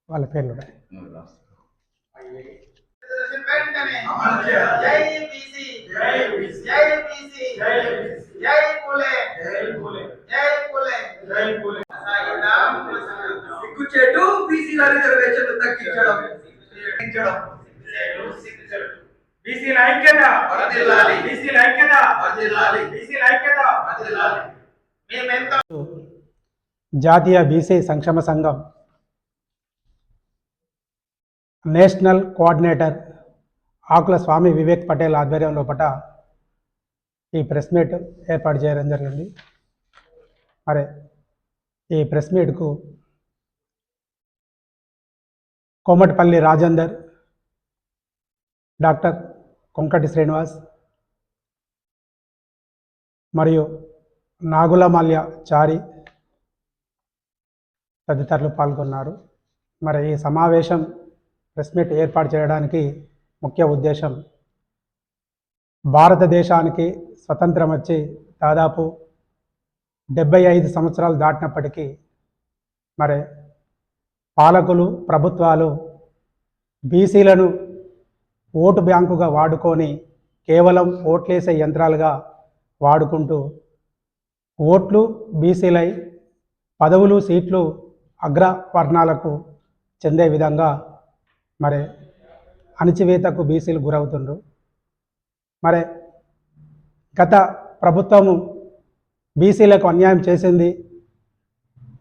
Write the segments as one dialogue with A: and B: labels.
A: వాళ్ళ పేర్లు
B: సిగ్గుచేటు బీసీల రిజర్వేషన్లు తగ్గించడం బీసీల ఐక్యత వర్ధిల్లాలి బీసీల ఐక్యత వర్ధిల్లాలి బీసీల ఐక్యత వర్ధిల్లాలి.
A: జాతీయ బీసీ సంక్షేమ సంఘం నేషనల్ కోఆర్డినేటర్ ఆకుల స్వామి వివేక్ పటేల్ ఆధ్వర్యంలో ఈ ప్రెస్ మీట్ ఏర్పాటు చేయడం జరిగింది. మరి ఈ ప్రెస్ మీట్కు కోమటిపల్లి రాజేందర్, డాక్టర్ కొంకటి శ్రీనివాస్ మరియు నాగులమల్య చారి తదితరులు పాల్గొన్నారు. మరి ఈ సమావేశం ప్రెస్ మీట్ ఏర్పాటు చేయడానికి ముఖ్య ఉద్దేశం, భారతదేశానికి స్వతంత్రం వచ్చి దాదాపు 75 సంవత్సరాలు దాటినప్పటికీ మరి పాలకులు, ప్రభుత్వాలు బీసీలను ఓటు బ్యాంకుగా వాడుకొని కేవలం ఓట్లేసే యంత్రాలుగా వాడుకుంటూ ఓట్లు బీసీలై పదవులు, సీట్లు అగ్రవర్ణాలకు చెందే విధంగా మరి అణచివేతకు బీసీలు గురవుతుండ్రు. మరి గత ప్రభుత్వము బీసీలకు అన్యాయం చేసింది,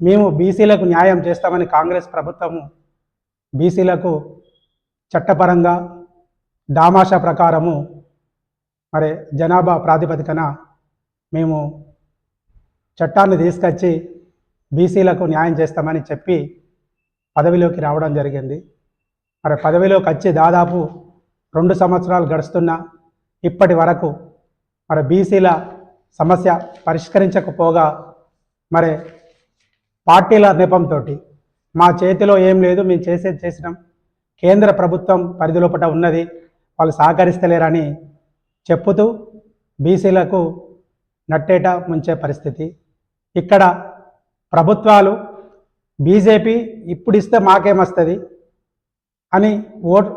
A: మేము బీసీలకు న్యాయం చేస్తామని కాంగ్రెస్ ప్రభుత్వము బీసీలకు చట్టపరంగా దామాషా ప్రకారము మరి జనాభా ప్రాతిపదికన మేము చట్టాన్ని తీసుకొచ్చి బీసీలకు న్యాయం చేస్తామని చెప్పి పదవిలోకి రావడం జరిగింది. మరి పదవిలోకి వచ్చి దాదాపు 2 సంవత్సరాలు గడుస్తున్నా ఇప్పటి వరకు మరి బీసీల సమస్య పరిష్కరించకపోగా మరి పార్టీల నెపంతో మా చేతిలో ఏం లేదు, మేము చేసేది చేసినాం, కేంద్ర ప్రభుత్వం పరిధిలోపట ఉన్నది, వాళ్ళు సహకరిస్తలేరని చెప్పుతూ బీసీలకు నట్టేట ముంచే పరిస్థితి. ఇక్కడ ప్రభుత్వాలు బీజేపీ ఇప్పుడు ఇస్తే మాకేమొస్తుంది అని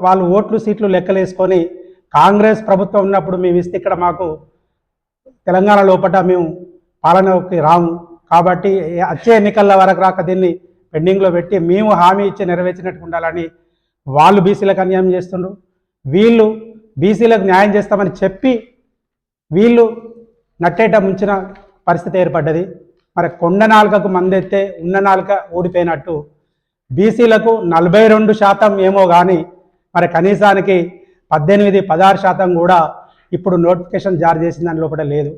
A: వాళ్ళు ఓట్లు సీట్లు లెక్కలేసుకొని కాంగ్రెస్ ప్రభుత్వం ఉన్నప్పుడు మేము ఇస్తే ఇక్కడ మాకు తెలంగాణ లోపల మేము పాలనకి రాము కాబట్టి వచ్చే ఎన్నికల వరకు రాక దీన్ని పెండింగ్లో పెట్టి మేము హామీ ఇచ్చి నెరవేర్చినట్టు ఉండాలని వాళ్ళు బీసీలకు అన్యాయం చేస్తుండ్రు. వీళ్ళు బీసీలకు న్యాయం చేస్తామని చెప్పి వీళ్ళు నట్టేట ముంచిన పరిస్థితి ఏర్పడ్డది. మరి కొండ నాలుకకు మందెత్తే ఉన్న నాలుక ఓడిపోయినట్టు బీసీలకు 42% ఏమో కానీ మరి కనీసానికి 18-16% కూడా ఇప్పుడు నోటిఫికేషన్ జారీ చేసిన దాని లోపల లేదు.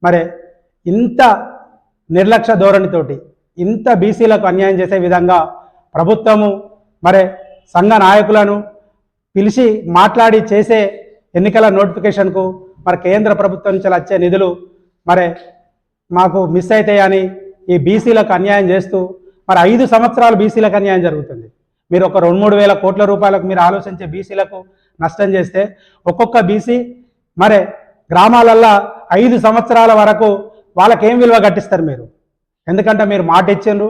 A: మరి ఇంత నిర్లక్ష్య ధోరణితోటి ఇంత బీసీలకు అన్యాయం చేసే విధంగా ప్రభుత్వము మరి సంఘ నాయకులను పిలిచి మాట్లాడి చేసే ఎన్నికల నోటిఫికేషన్కు మరి కేంద్ర ప్రభుత్వం నుంచి వచ్చే నిధులు మరి మాకు మిస్ అవుతాయని ఈ బీసీలకు అన్యాయం చేస్తూ మరి 5 సంవత్సరాలు బీసీలకు అన్యాయం జరుగుతుంది. మీరు ఒక 2-3 వేల కోట్ల రూపాయలకు మీరు ఆలోచించే బీసీలకు నష్టం చేస్తే ఒక్కొక్క బీసీ మరి గ్రామాలల్లో 5 సంవత్సరాల వరకు వాళ్ళకేం విలువ కట్టిస్తారు మీరు? ఎందుకంటే మీరు మాట ఇచ్చిండ్రు,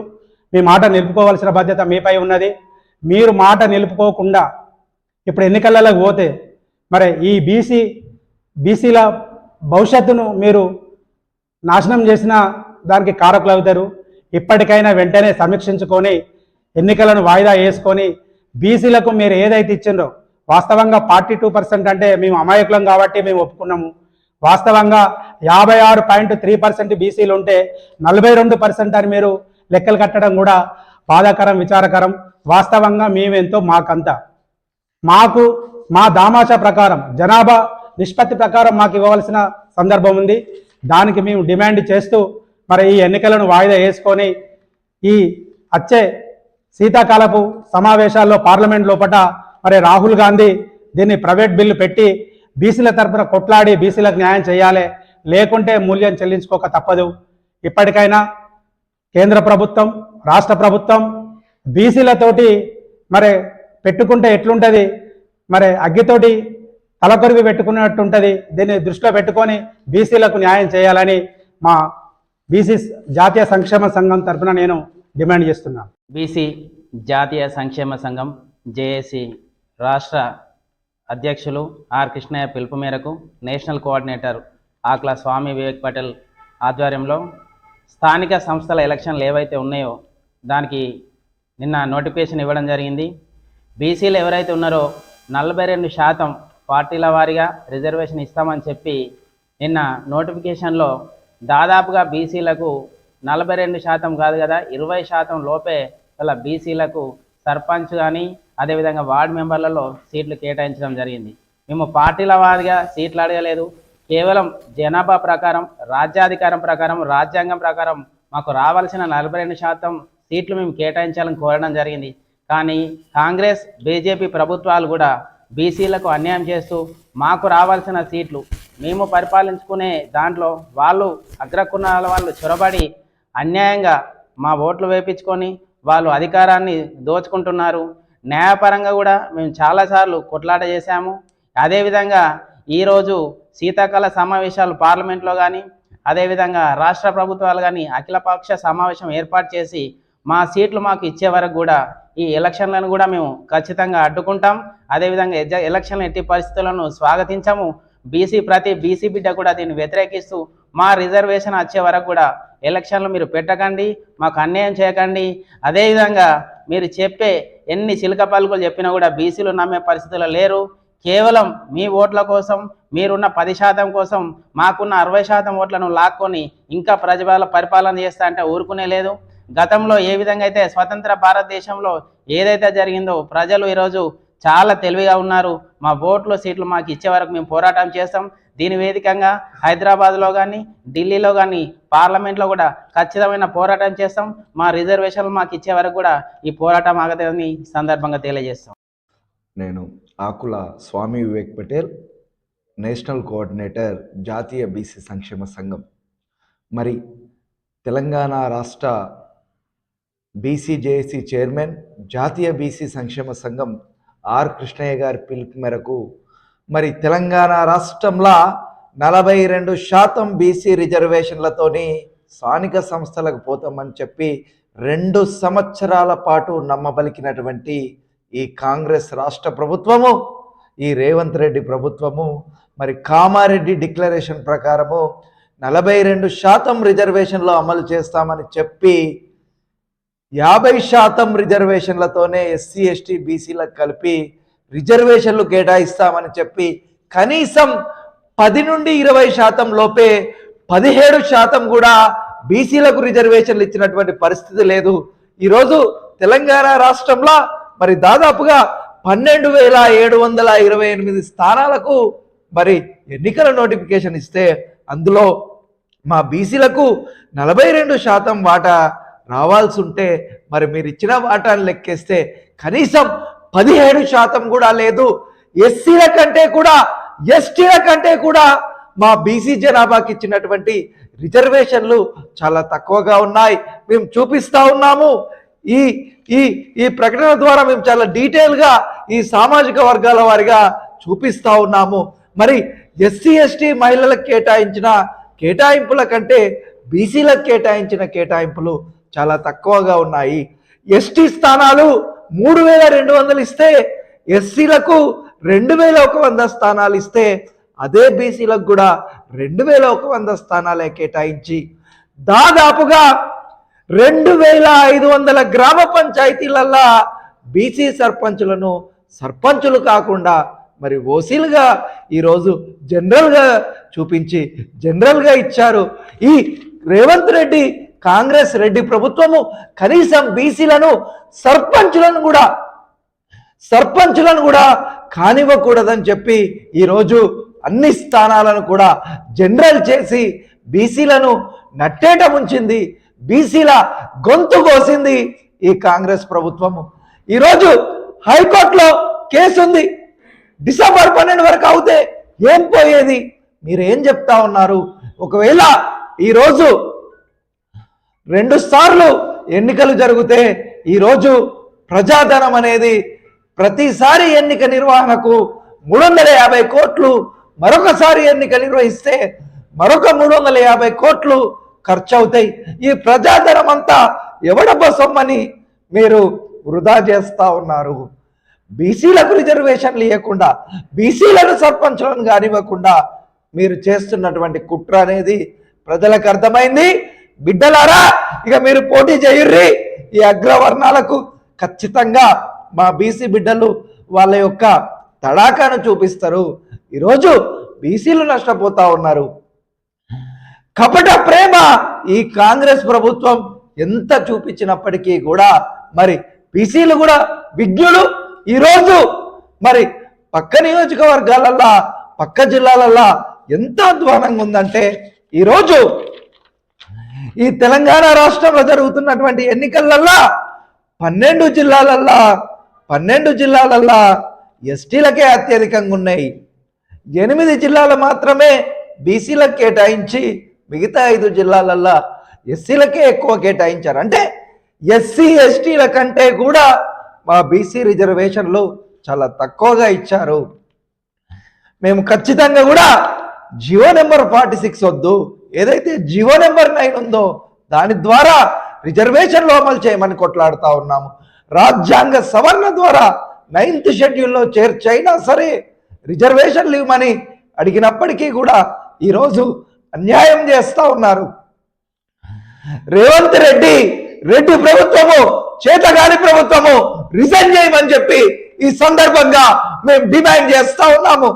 A: మీ మాట నిలుపుకోవాల్సిన బాధ్యత మీపై ఉన్నది. మీరు మాట నిలుపుకోకుండా ఇప్పుడు ఎన్నికలలోకి పోతే మరి ఈ బీసీల భవిష్యత్తును మీరు నాశనం చేసిన దానికి కారకులు అవుతారు. ఇప్పటికైనా వెంటనే సమీక్షించుకొని ఎన్నికలను వాయిదా వేసుకొని బీసీలకు మీరు ఏదైతే ఇచ్చిండ్రో, వాస్తవంగా 42% అంటే మేము అమాయకులం కాబట్టి మేము ఒప్పుకున్నాము. వాస్తవంగా 56.3% బీసీలు ఉంటే 42% అని మీరు లెక్కలు కట్టడం కూడా బాధాకరం, విచారకరం. వాస్తవంగా మేమెంతో మాకు మా దామాషా ప్రకారం జనాభా నిష్పత్తి ప్రకారం మాకు ఇవ్వవలసిన సందర్భం ఉంది. దానికి మేము డిమాండ్ చేస్తూ మరి ఈ ఎన్నికలను వాయిదా వేసుకొని ఈ వచ్చే శీతాకాలపు సమావేశాల్లో పార్లమెంట్ లోపల మరి రాహుల్ గాంధీ దీన్ని ప్రైవేట్ బిల్లు పెట్టి బీసీల తరపున కొట్లాడి బీసీలకు న్యాయం చేయాలి, లేకుంటే మూల్యం చెల్లించుకోక తప్పదు. ఇప్పటికైనా కేంద్ర ప్రభుత్వం, రాష్ట్ర ప్రభుత్వం బీసీలతోటి మరి పెట్టుకుంటే ఎట్లుంటుంది, మరి అగ్గితోటి తలకొరివి పెట్టుకున్నట్టు ఉంటుంది. దీన్ని దృష్టిలో పెట్టుకొని బీసీలకు న్యాయం చేయాలని మా బీసీ జాతీయ సంక్షేమ సంఘం తరఫున నేను డిమాండ్ చేస్తున్నాను.
C: బీసీ జాతీయ సంక్షేమ సంఘం జేఏసీ రాష్ట్ర అధ్యక్షులు ఆర్ కృష్ణయ్య పిలుపు మేరకు నేషనల్ కోఆర్డినేటర్ ఆకుల స్వామి వివేక్ పటేల్ ఆధ్వర్యంలో స్థానిక సంస్థల ఎలక్షన్లు ఏవైతే ఉన్నాయో దానికి నిన్న నోటిఫికేషన్ ఇవ్వడం జరిగింది. బీసీలు ఎవరైతే ఉన్నారో 42% పార్టీల వారీగా రిజర్వేషన్ ఇస్తామని చెప్పి నిన్న నోటిఫికేషన్లో దాదాపుగా బీసీలకు 42% కాదు కదా 20% లోపే అలా బీసీలకు సర్పంచ్ కానీ అదేవిధంగా వార్డు మెంబర్లలో సీట్లు కేటాయించడం జరిగింది. మేము పార్టీల వారీగా సీట్లు అడగలేదు, కేవలం జనాభా ప్రకారం, రాజ్యాధికారం ప్రకారం, రాజ్యాంగం ప్రకారం మాకు రావాల్సిన 42% సీట్లు మేము కేటాయించాలని కోరడం జరిగింది. కానీ కాంగ్రెస్, బీజేపీ ప్రభుత్వాలు కూడా బీసీలకు అన్యాయం చేస్తూ మాకు రావాల్సిన సీట్లు మేము పరిపాలించుకునే దాంట్లో వాళ్ళు అగ్రకులాల వాళ్ళు చొరబడి అన్యాయంగా మా ఓట్లు వేయించుకొని వాళ్ళు అధికారాన్ని దోచుకుంటున్నారు. న్యాయపరంగా కూడా మేము చాలాసార్లు కొట్లాట చేశాము. అదేవిధంగా ఈరోజు శీతాకాల సమావేశాలు పార్లమెంట్లో కానీ అదేవిధంగా రాష్ట్ర ప్రభుత్వాలు కానీ అఖిలపక్ష సమావేశం ఏర్పాటు చేసి మా సీట్లు మాకు ఇచ్చే వరకు కూడా ఈ ఎలక్షన్లను కూడా మేము ఖచ్చితంగా అడ్డుకుంటాం. అదేవిధంగా ఎలక్షన్ ఎట్టి పరిస్థితులను స్వాగతించాము. ప్రతి బీసీ బిడ్డ కూడా దీన్ని వ్యతిరేకిస్తూ మా రిజర్వేషన్ వచ్చే వరకు కూడా ఎలక్షన్లు మీరు పెట్టకండి, మాకు అన్యాయం చేయకండి. అదేవిధంగా మీరు చెప్పే ఎన్ని చిలక పలుకులు చెప్పినా కూడా బీసీలు నమ్మే పరిస్థితుల్లో లేరు. కేవలం మీ ఓట్ల కోసం, మీరున్న 10% కోసం మాకున్న 60% ఓట్లను లాక్కొని ఇంకా ప్రజల పరిపాలన చేస్తా అంటే ఊరుకునే లేదు. గతంలో ఏ విధంగా అయితే స్వతంత్ర భారతదేశంలో ఏదైతే జరిగిందో ప్రజలు ఈరోజు చాలా తెలివిగా ఉన్నారు. మా ఓట్లు సీట్లు మాకు ఇచ్చే వరకు మేము పోరాటం చేస్తాం. దీని వేదికగా హైదరాబాద్లో కానీ ఢిల్లీలో కానీ పార్లమెంట్లో కూడా ఖచ్చితమైన పోరాటం చేస్తాం. మా రిజర్వేషన్లు మాకు ఇచ్చే వరకు కూడా ఈ పోరాటం ఆగదని సందర్భంగా తెలియజేస్తాం.
D: నేను ఆకుల స్వామి వివేక్ పటేల్, నేషనల్ కోఆర్డినేటర్ జాతీయ బీసీ సంక్షేమ సంఘం. మరి తెలంగాణ రాష్ట్ర బీసీజేఏసీ చైర్మన్, జాతీయ బీసీ సంక్షేమ సంఘం ఆర్ కృష్ణయ్య గారి పిలుపు మేరకు మరి తెలంగాణ రాష్ట్రంలో 42% బీసీ రిజర్వేషన్లతోని స్థానిక సంస్థలకు పోతామని చెప్పి 2 సంవత్సరాల పాటు నమ్మబలికినటువంటి ఈ కాంగ్రెస్ రాష్ట్ర ప్రభుత్వము, ఈ రేవంత్ రెడ్డి ప్రభుత్వము మరి కామారెడ్డి డిక్లరేషన్ ప్రకారము 42% రిజర్వేషన్లు అమలు చేస్తామని చెప్పి 50% రిజర్వేషన్లతోనే ఎస్సీ ఎస్టీ బీసీలకు కలిపి రిజర్వేషన్లు కేటాయిస్తామని చెప్పి కనీసం 10 నుండి 20% లోపే 17% కూడా బీసీలకు రిజర్వేషన్లు ఇచ్చినటువంటి పరిస్థితి లేదు. ఈరోజు తెలంగాణ రాష్ట్రంలో మరి దాదాపుగా 12,728 స్థానాలకు మరి ఎన్నికల నోటిఫికేషన్ ఇస్తే అందులో మా బీసీలకు 42% వాటా రావాల్సి ఉంటే మరి మీరు ఇచ్చిన వాటాను లెక్కేస్తే కనీసం 17% కూడా లేదు. ఎస్సీల కంటే కూడా ఎస్టీల కంటే కూడా మా బీసీ జనాభాకి ఇచ్చినటువంటి రిజర్వేషన్లు చాలా తక్కువగా ఉన్నాయి. మేము చూపిస్తా ఉన్నాము. ఈ ఈ ఈ ప్రకటన ద్వారా మేము చాలా డీటెయిల్గా ఈ సామాజిక వర్గాల వారిగా చూపిస్తా ఉన్నాము. మరి ఎస్సీ ఎస్టీ మహిళలకు కేటాయించిన కేటాయింపుల కంటే బీసీలకు కేటాయించిన కేటాయింపులు చాలా తక్కువగా ఉన్నాయి. ఎస్టీ స్థానాలు 3,200 ఇస్తే ఎస్సీలకు 2,100 స్థానాలు ఇస్తే అదే బీసీలకు కూడా 2,100 స్థానాలే కేటాయించి దాదాపుగా 2,500 గ్రామ పంచాయతీలల్లో బీసీ సర్పంచులను సర్పంచులు కాకుండా మరి ఓసీలుగా ఈరోజు జనరల్గా చూపించి జనరల్గా ఇచ్చారు. ఈ రేవంత్ రెడ్డి కాంగ్రెస్ రెడ్డి ప్రభుత్వము కనీసం బీసీలను సర్పంచులను కూడా కానివ్వకూడదని చెప్పి ఈరోజు అన్ని స్థానాలను కూడా జనరల్ చేసి బీసీలను నట్టేట ముంచింది. బీసీల గొంతు కోసింది ఈ కాంగ్రెస్ ప్రభుత్వము. ఈరోజు హైకోర్టులో కేసు ఉంది. డిసెంబర్ 12 వరకు అవుతే ఏం పోయేది? మీరు ఏం చెప్తా ఉన్నారు? ఒకవేళ ఈరోజు 2 సార్లు ఎన్నికలు జరిగితే ఈరోజు ప్రజాధనం అనేది ప్రతిసారి ఎన్నిక నిర్వహణకు 350 కోట్లు, మరొకసారి ఎన్నిక నిర్వహిస్తే మరొక 350 కోట్లు ఖర్చు అవుతాయి. ఈ ప్రజాధనం అంతా ఎవడబ్బ సొమ్మని మీరు వృధా చేస్తా ఉన్నారు. బీసీలకు రిజర్వేషన్లు ఇవ్వకుండా, బీసీలను సర్పంచులను కానివ్వకుండా మీరు చేస్తున్నటువంటి కుట్ర అనేది ప్రజలకు అర్థమైంది. బిడ్డలారా, ఇక మీరు పోటీ చేయుర్రి. ఈ అగ్రవర్ణాలకు ఖచ్చితంగా మా బీసీ బిడ్డలు వాళ్ళ యొక్క తడాకాను చూపిస్తారు. ఈరోజు బీసీలు నష్టపోతా ఉన్నారు. కపట ప్రేమ ఈ కాంగ్రెస్ ప్రభుత్వం ఎంత చూపించినప్పటికీ కూడా మరి బీసీలు కూడా విజ్ఞులు. ఈరోజు మరి పక్క నియోజకవర్గాలల్లా, పక్క జిల్లాలల్లా ఎంత అధ్వానంగా ఉందంటే, ఈరోజు ఈ తెలంగాణ రాష్ట్రంలో జరుగుతున్నటువంటి ఎన్నికలల్లా 12 జిల్లాలల్లా ఎస్టీలకే అత్యధికంగా ఉన్నాయి. 8 జిల్లాలు మాత్రమే బీసీలకు కేటాయించి మిగతా 5 జిల్లాలల్లా ఎస్సీలకే ఎక్కువ కేటాయించారు. అంటే ఎస్సీ ఎస్టీల కంటే కూడా మా బీసీ రిజర్వేషన్లు చాలా తక్కువగా ఇచ్చారు. మేము ఖచ్చితంగా కూడా జియో నెంబర్ 46 వద్దు, ఏదైతే జియో నెంబర్ 9 ఉందో దాని ద్వారా రిజర్వేషన్లు అమలు చేయమని కొట్లాడుతూ ఉన్నాము. రాజ్యాంగ సవరణ ద్వారా 9th షెడ్యూల్లో చేర్చైనా సరే రిజర్వేషన్లు ఇవ్వమని అడిగినప్పటికీ కూడా ఈరోజు అన్యాయం చేస్తూ ఉన్నారు. రేవంత్ రెడ్డి ప్రభుత్వము, చేతగాని ప్రభుత్వము రిజైన్ చేయమని చెప్పి ఈ సందర్భంగా మేము డిమాండ్ చేస్తా ఉన్నాము.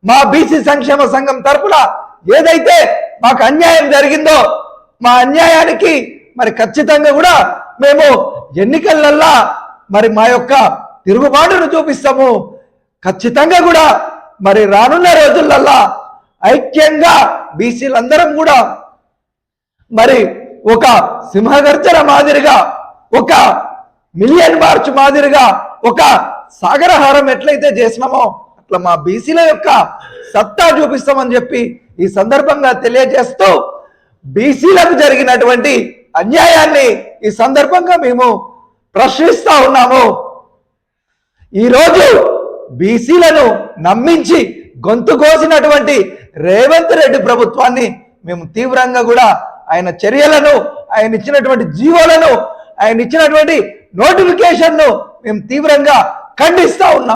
D: మా బీసీ సంక్షేమ సంఘం తరపున ఏదైతే మాకు అన్యాయం జరిగిందో మా అన్యాయానికి మరి ఖచ్చితంగా కూడా మేము ఎన్నికలల్లా మరి మా యొక్క తిరుగుబాటును చూపిస్తాము. ఖచ్చితంగా కూడా మరి రానున్న రోజులల్లా ఐక్యంగా బీసీలందరం కూడా మరి ఒక సింహగర్జన మాదిరిగా, ఒక మిలియన్ మార్చ్ మాదిరిగా, ఒక సాగరహారం ఎట్లయితే చేసినామో అట్లా మా బీసీల యొక్క సత్తా చూపిస్తామని చెప్పి ఈ సందర్భంగా తెలియజేస్తూ బీసీలకు జరిగినటువంటి అన్యాయాన్ని ఈ సందర్భంగా మేము ప్రశ్నిస్తా ఉన్నాము. ఈరోజు బీసీలను నమ్మించి గొంతు కోసినటువంటి రేవంత్ రెడ్డి ప్రభుత్వాన్ని మేము తీవ్రంగా కూడా ఆయన చర్యలను, ఆయన ఇచ్చినటువంటి జీవోలను, ఆయన ఇచ్చినటువంటి నోటిఫికేషన్ను మేము తీవ్రంగా ఖండిస్తా ఉన్నాం.